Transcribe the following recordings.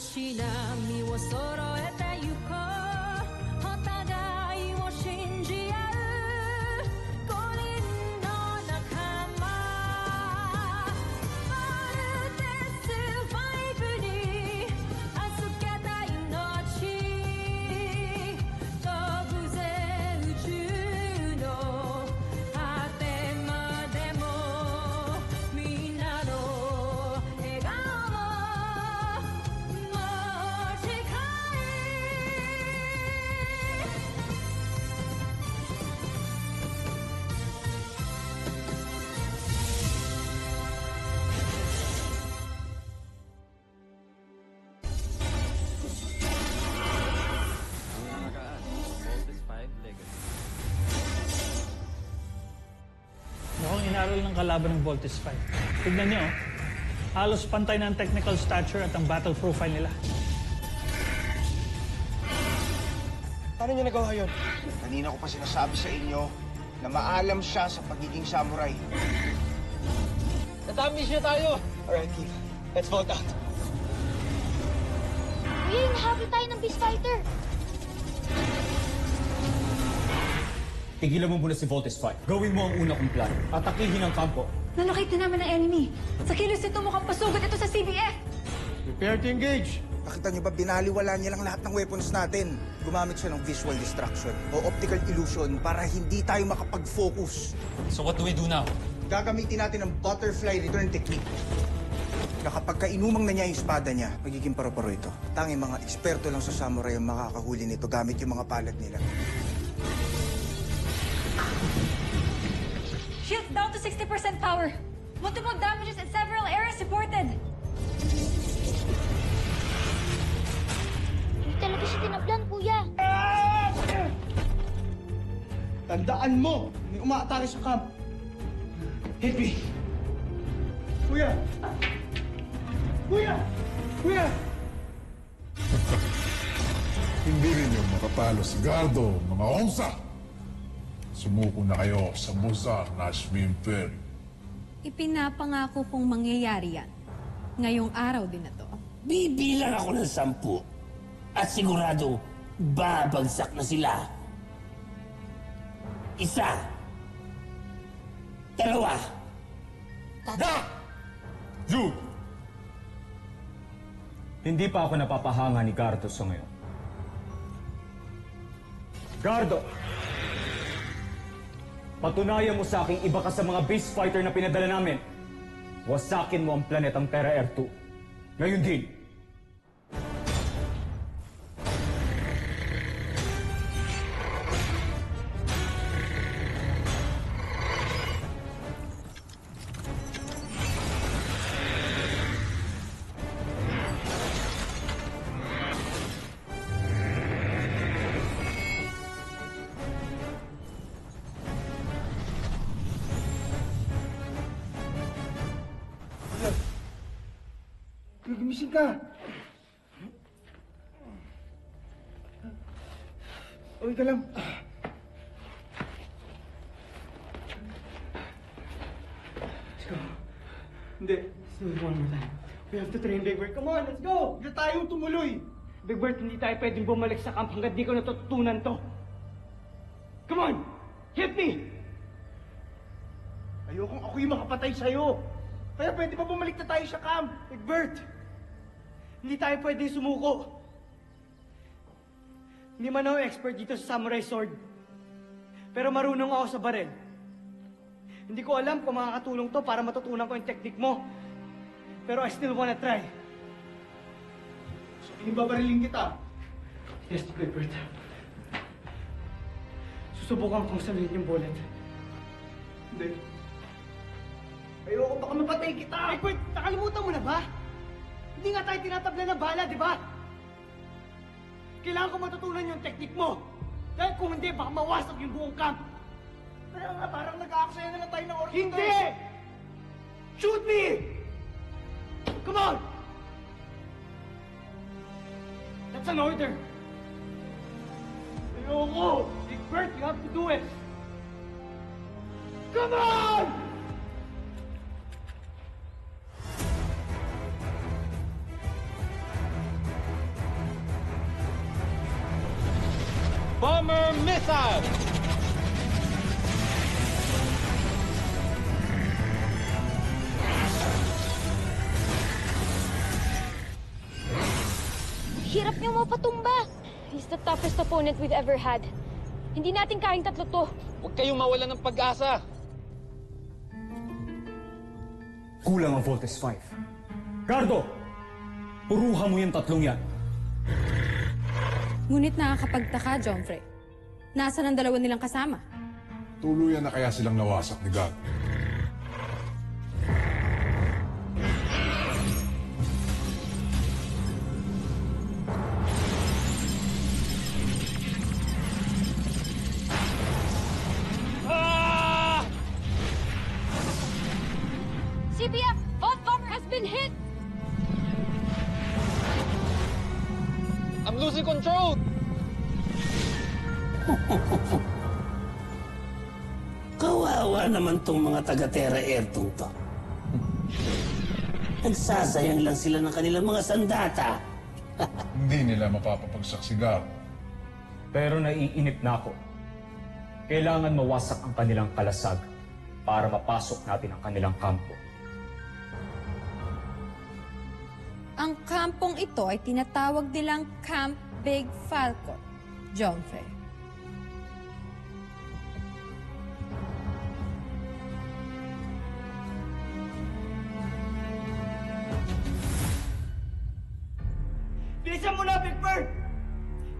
しなみを揃えてゆこうお互いを信じ合う五人の仲間まるでサバイブに預けた命飛ぶぜ宇宙の果てまでもみんなの笑顔Mukhang inaral ng kalaban ng Voltes 5. Tignan niyo, halos pantay na ang technical stature at ang battle profile nila. Paano niya nagawa yun? Kanina ko pa sinasabi sa inyo na maalam siya sa pagiging samurai. Natamis niya tayo! Alright, Keith. Let's vote out. Kuya, hinahabol tayo ng Beast Fighter. Tigilan mo muna si Voltes 5. Gawin mo ang una kong plan. Atakihin ang kampo. Nalocate na naman ang enemy. Sa kilos nito mukhang pasugat ito sa CBF. Prepare to engage! Nakita niyo ba, binaliwala niya lang lahat ng weapons natin. Gumamit siya ng visual distraction o optical illusion para hindi tayo makapag-focus. So what do we do now? Gagamitin natin ang butterfly return technique. Na kapag kainumang na niya yung espada niya, magiging paro-paro ito. Tanging mga eksperto lang sa samurai ang makakahuli nito gamit yung mga palad nila. Shields down to 60% power. Multiple damages in several areas reported. Hindi talaga siya tinablan, kuya. Tandaan mo, may umaatake sa camp. Hit me! Kuya! Kuya! Kuya! Hindi ninyo makapalo si Gardo, mga onsa! Sumuko na kayo sa Musa Nashmi Imperium. Ipinapangako kong mangyayari yan ngayong araw din na to. Bibilang ako ng 10 at sigurado babagsak na sila. 1, 2, Jude! Hindi pa ako napapahanga ni Gardo sa ngayon. Gardo! Patunayan mo sa aking iba ka sa mga beast fighter na pinadala namin. Wasakin mo ang planetang Terra Air 2. Ngayon din. Gumising ka! Okay ka lang. Let's go. Hindi. Let's do it one more time. We have to train, Big Bird. Come on, let's go! Hindi tayong tumuloy! Big Bird, hindi tayo pwedeng bumalik sa camp hanggat di ko natututunan to. Come on! Hit me! Ayokong ako yung makapatay sa'yo. Kaya pwede pa bumalik na tayo sa camp. Big Bird! Hindi tayo pwedeng sumuko. Hindi man ako expert dito sa samurai sword. Pero marunong ako sa baril. Hindi ko alam kung makakatulong to para matutunan ko yung technique mo. Pero I still wanna try. So, inibabarilin kita. Yes, Big Bird. Susubukan kong saluhin yung bullet. Hindi. Ayoko, baka mapatay kita! Big Bird, nakalimutan mo na ba? Hindi nga tayo tinatabla ng bala, di ba? Kailangan ko matutunan yung technique mo. Dahil kung hindi, baka mawasak yung buong camp. Kaya nga, parang nag-aaksaya na lang tayo ng oras. Hindi! Shoot me! Come on! That's an order. Ayoko! Big Bird, you have to do it! Come on! Bomber Missile! Hirap niyo mapatumba. He's the toughest opponent we've ever had. Hindi natin kayang tatlo to. Huwag kayong mawala ng pag-asa. Kulang ang Voltes 5. Gardo! Puruhan mo yung tatlong yan. Ngunit nakakapagtaka, Jomfrey. Nasaan ang dalawa nilang kasama? Tuluyan na kaya silang nawasak ni God. CPF! Vault Bomber has been hit! I'm losing control! Kawawa naman tong mga taga-Terra Air to. Nagsasayang lang sila ng kanilang mga sandata. Hindi nila mapapapagsak si God. Pero naiinip na ako. Kailangan mawasak ang kanilang kalasag para mapasok natin ang kanilang kampo. Ang kampong ito ay tinatawag nilang Camp Big Falcon, Jomfrey. Bilisan mo na, Big Bird!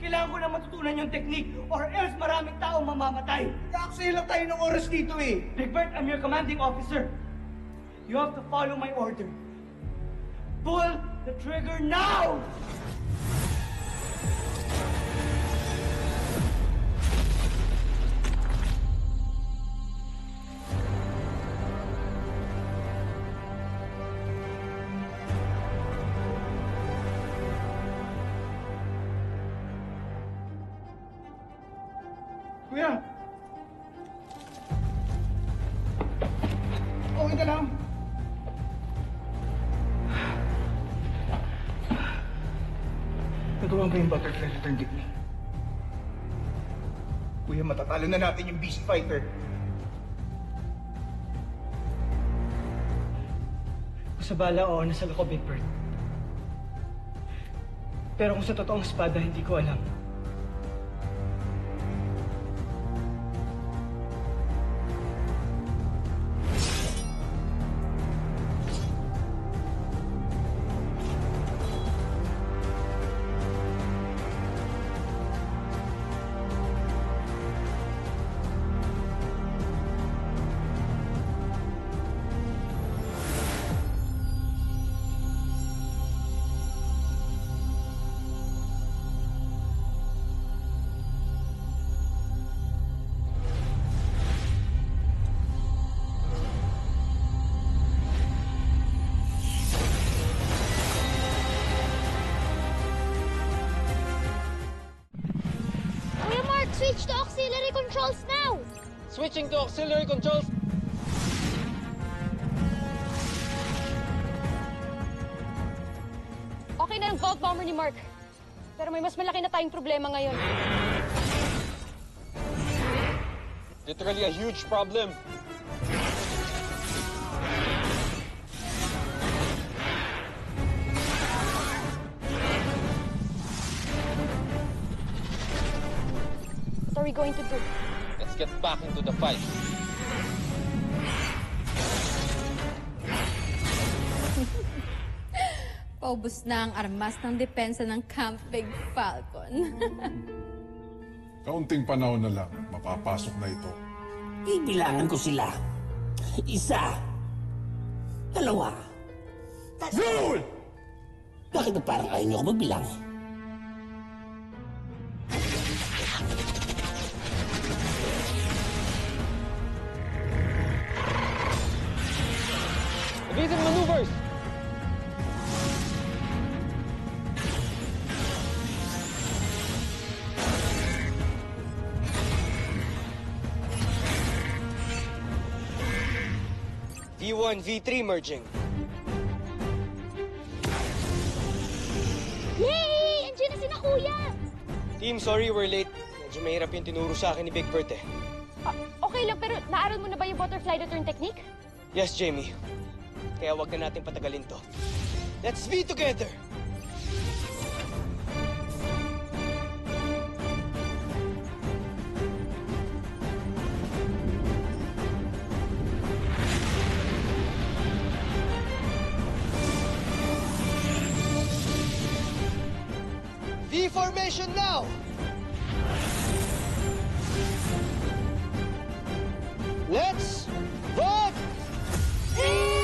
Kailangan ko na matutunan yung technique or else maraming tao mamamatay. Kaaksaya lang tayo ng oras dito eh. Big Bird, I'm your commanding officer. You have to follow my order. Pull the trigger now! Kuya! Okay ka lang? Nagawa ba yung butterfly return technique? Kuya, matatalo na natin yung Beast Fighter. Kung sa bala, oo, nasag ako, Big Bird. Pero kung sa totoong espada, hindi ko alam. Kuya Mark, switch to auxiliary controls now! Switching to auxiliary controls. Okay na ang Vault Bomber ni Mark. Pero may mas malaki na tayong problema ngayon. Literally a huge problem. What are we going to do? Let's get back into the fight. Paubos na ang armas ng depensa ng Camp Big Falcon. Kaunting panahon na lang, mapapasok na ito. Ibilangan ko sila. Isa. Dalawa. Zul! Bakit ba parang ayaw niyo ako magbilang? Evasive maneuvers! V1, V3 merging. Yay! Andiyan na sina Kuya! Team, sorry we're late. Medyo mahirap yung tinuro sa akin ni Big Bert eh. Okay lang, pero naaral mo na ba yung butterfly return technique? Yes, Jamie. Kaya wag na natin patagalin to. Let's be together! V formation now! Let's vote! In!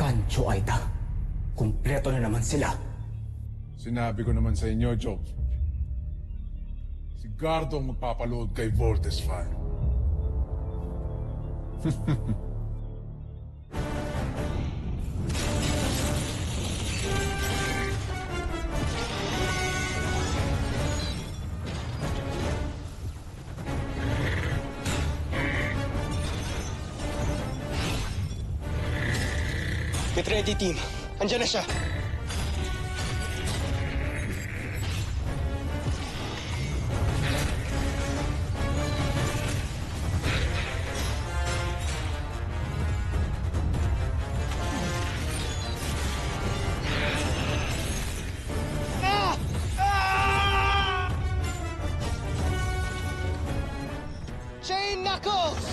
Kancho Aida, kumpleto na naman sila. Sinabi ko naman sa inyo, Job. Si Gardo ang magpapaload kay Voltes 5. Get ready, team. Andiyan na siya. Chain Knuckles!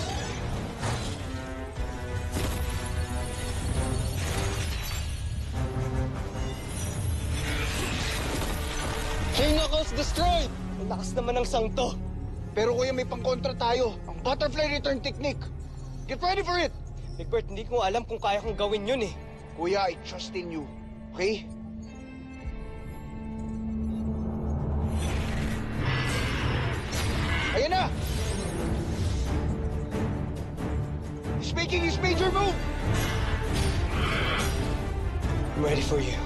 Chain Knuckles destroyed! Ang lakas naman ng sangto. Pero kuya, may pangkontra tayo. Ang butterfly return technique. Get ready for it! Big Bert, hindi ko alam kung kaya kong gawin yun eh. Kuya, I trust in you. Okay? Ayan na! He's making his major move! I'm ready for you.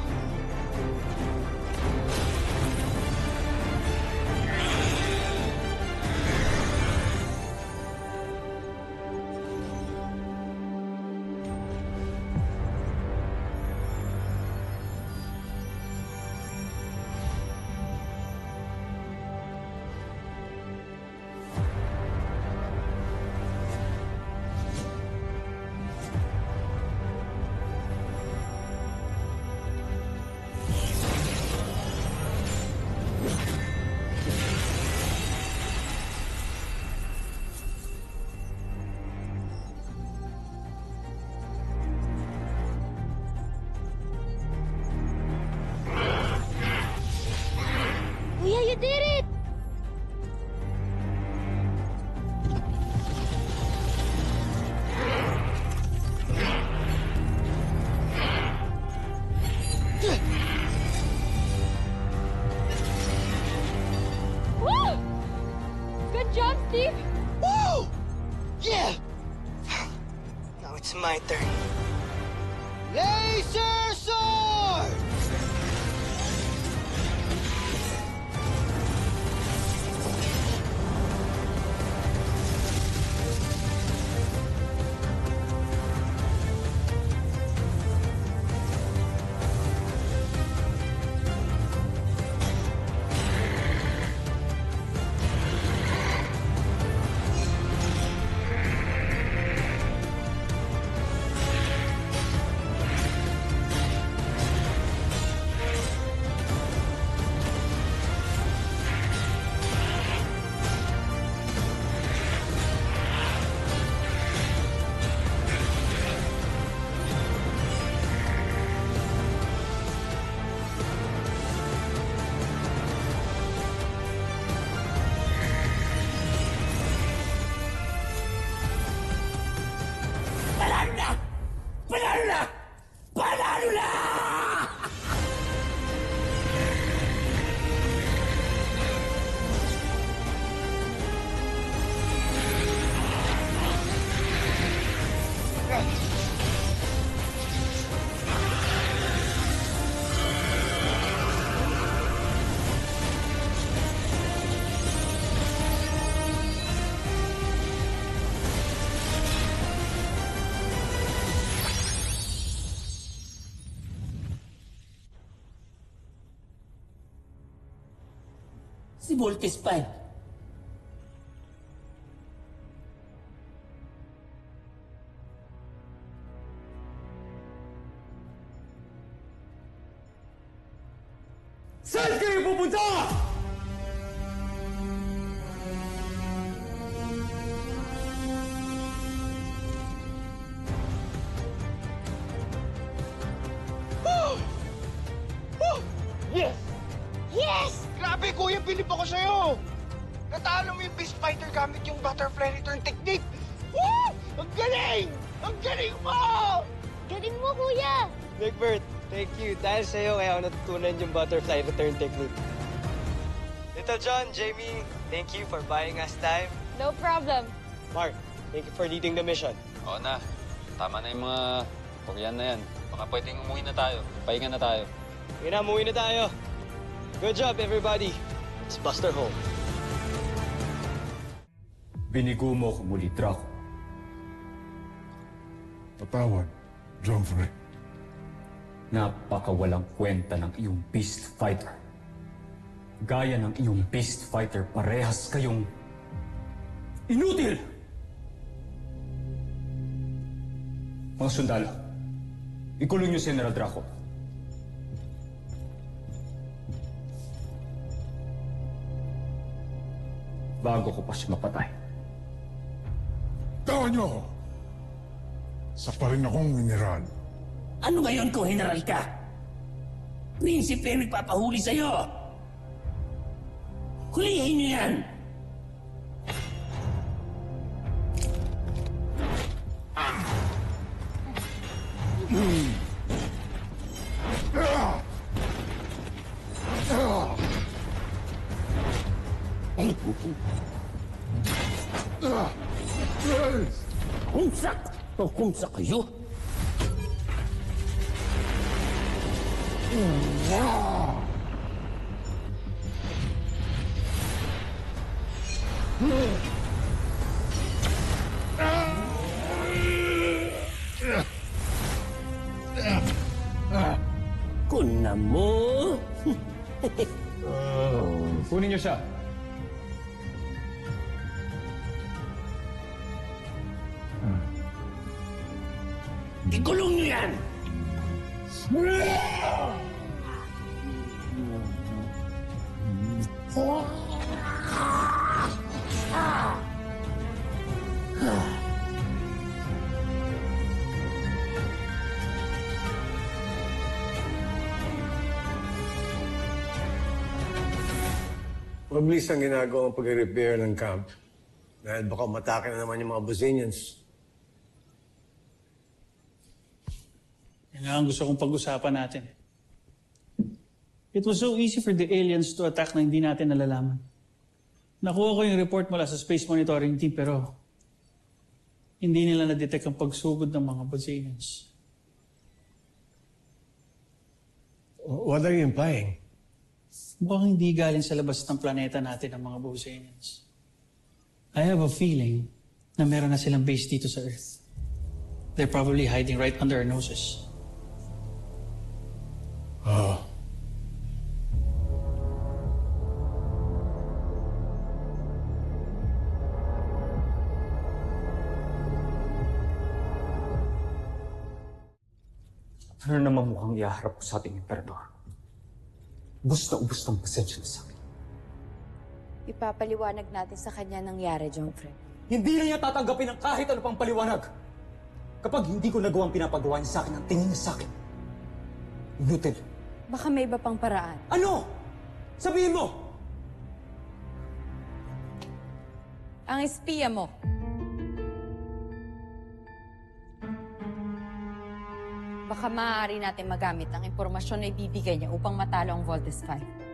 Si Voltes 5. Saan kayo pupunta? Yes! Yes! Grabe, kuya, bilib ako sa'yo! Natalo mo yung Beast Fighter gamit yung butterfly return technique! Woo! Ang galing! Ang galing mo! Galing mo, kuya! Big Bird, thank you. Dahil sa'yo, kaya ako natutunan yung butterfly return technique. Little John, Jamie, thank you for buying us time. No problem. Mark, thank you for leading the mission. Oo na. Tama na yung mga Korean na yan. Baka pwedeng umuwi na tayo. Pahinga na tayo. Sige na, umuwi na tayo. Good job, everybody. Let's bust our home. Binigo mo ko muli, Draco. Patawad, Joffrey. Napakawalang kwenta ng iyong Beast Fighter. Gaya ng iyong Beast Fighter, parehas kayong inutil! Mga sundalo, ikulong niyo si General Draco. Bago ko pa siya mapatay. Tawan niyo! Sa pa rin akong mineral. Ano ngayon kung general ka? Prinsipe ang nagpapahuli sa'yo. Hulihin niyo yan! Kumsak! O kumsak kayo? Kuna mo! Kunin niyo siya. Ikulong niyo yan! Mabilis ang ginagawang pag-repair ng camp. Dahil baka matake na naman yung mga Bosnians. Yan nga ang gusto kong pag-usapan natin. It was so easy for the aliens to attack na hindi natin nalalaman. Nakuha ko yung report mula sa Space Monitoring Team pero hindi nila na-detect ang pagsugod ng mga Bosnians. What are you implying? Mukhang hindi galing sa labas ng planeta natin ang mga Bosnians. I have a feeling na meron na silang base dito sa Earth. They're probably hiding right under our noses. Oh. Ano naman mukhang iaharap ko sa ating emperador? Ubus na ubus ng pasensya na sa akin. Ipapaliwanag natin sa kanya nangyari, Joffrey. Hindi na niya tatanggapin ang kahit ano pang paliwanag. Kapag hindi ko nagawang pinapagawa niya sa akin ang tingin niya sa akin. Inutil. Baka may iba pang paraan. Ano? Sabihin mo! Ang espiya mo. Baka maaari natin magamit ang impormasyon na ibibigay niya upang matalo ang Voltes 5.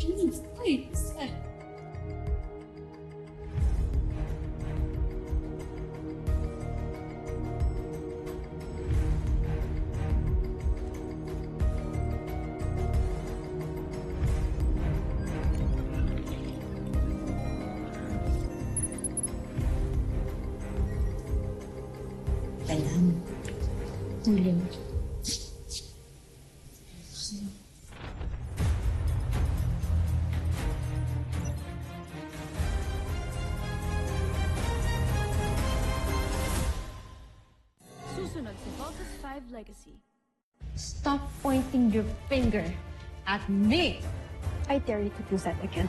Wait, Kailangan. Tuloy. Susunod sa Voltus 5 Legacy. Stop pointing your finger at me! I dare you to do that again.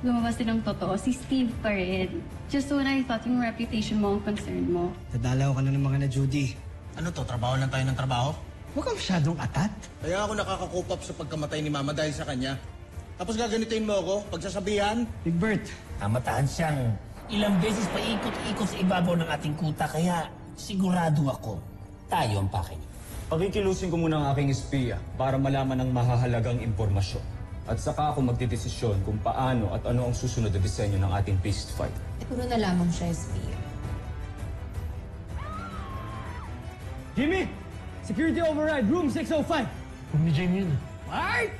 Lumabas din ang totoo, si Steve pa rin. Just when I thought yung reputation mo ang concern mo. Nadalaw ka na ng mga na Judy. Ano to, trabaho lang tayo ng trabaho? Huwag ka masyadong atat. Kaya ako nakakakupap sa pagkamatay ni Mama dahil sa kanya. Tapos gaganitin mo ako, pagsasabihan. Big Bert. Tamataan siyang ilang beses pa ikot-ikot sa ibabaw ng ating kuta, kaya sigurado ako, tayo ang pakinig. Pakikilusin ko muna ang aking espiya para malaman ang mahahalagang impormasyon. At saka ako magdidesisyon kung paano at ano ang susunod na disenyo ng ating beast fighter. Puro na lamang siya, Spear. Jimmy! Security override, room 605! Kung ni Jamie yun. Right!